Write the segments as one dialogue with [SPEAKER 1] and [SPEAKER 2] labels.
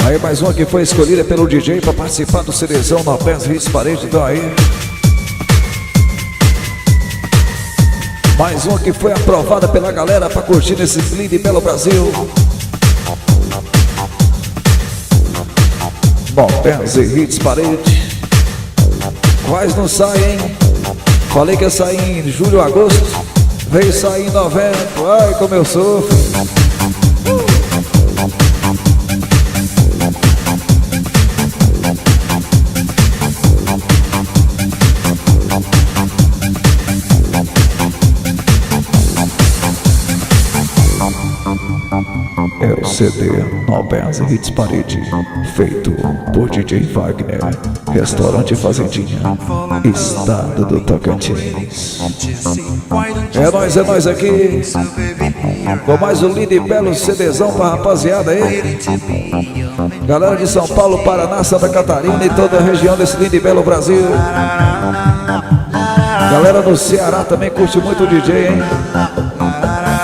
[SPEAKER 1] Aí mais uma que foi escolhida pelo DJ para participar do CDzão na Pés Hits Parede. Então aí mais uma que foi aprovada pela galera para curtir nesse lindo e belo Brasil. Bom, Pés Hits Parede. Quais não saem, hein? Falei que ia sair em julho, agosto. Veio sair em novembro. Ai, como eu sofro. É o CD Nobels Hits Parede, feito por DJ Wagner, Restaurante Fazendinha, Estado do Tocantins. É nóis aqui, com mais um lindo e belo CDzão pra rapaziada aí. Galera de São Paulo, Paraná, Santa Catarina e toda a região desse lindo e belo Brasil. Galera do Ceará também curte muito o DJ, hein?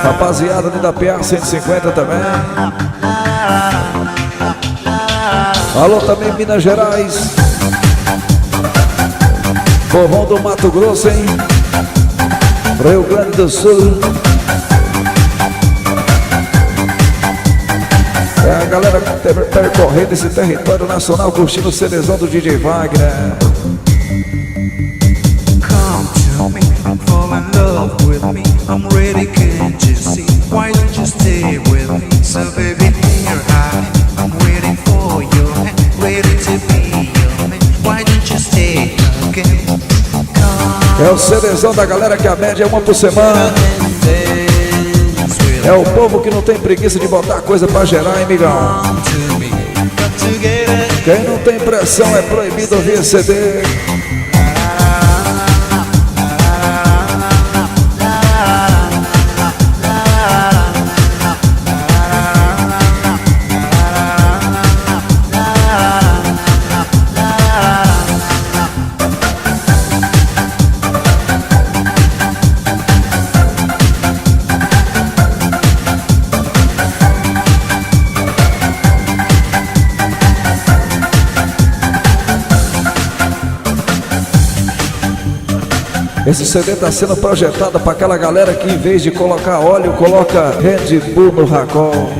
[SPEAKER 1] Rapaziada da PA 150 também. Alô também Minas Gerais. Povão do Mato Grosso, hein? Rio Grande do Sul. É a galera percorrendo esse território nacional, curtindo o CDzão do DJ Wagner.
[SPEAKER 2] Fall in love with me, I'm ready, can't you see? Why don't you stay with me? So baby, here I'm waiting for you, ready to be your man. Why don't you stay again?
[SPEAKER 1] É o CDzão da galera que a média é uma por semana. É o povo que não tem preguiça de botar coisa pra gerar, hein, migão? Quem não tem pressão é proibido ouvir CD. Esse CD está sendo projetado para aquela galera que em vez de colocar óleo, coloca Red Bull no racol.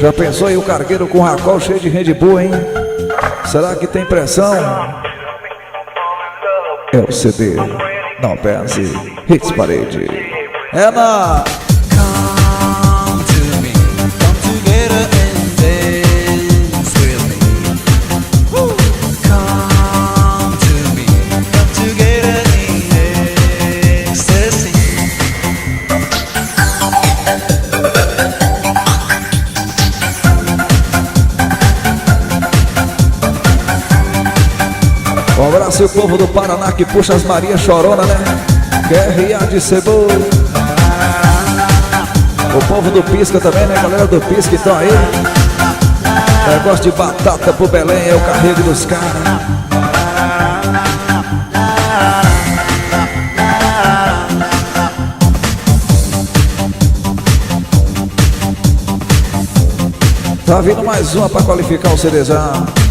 [SPEAKER 1] Já pensou em um cargueiro com racol cheio de Red Bull, hein? Será que tem pressão? É o CD Nobels Hits Parede. É na... Um abraço e o povo do Paraná que puxa as Maria Chorona, né? Quer riar de cebola. O povo do Pisca também, né? Galera do Pisca estão aí. Negócio de batata pro Belém é o carrego dos caras. Tá vindo mais uma pra qualificar o CDzão.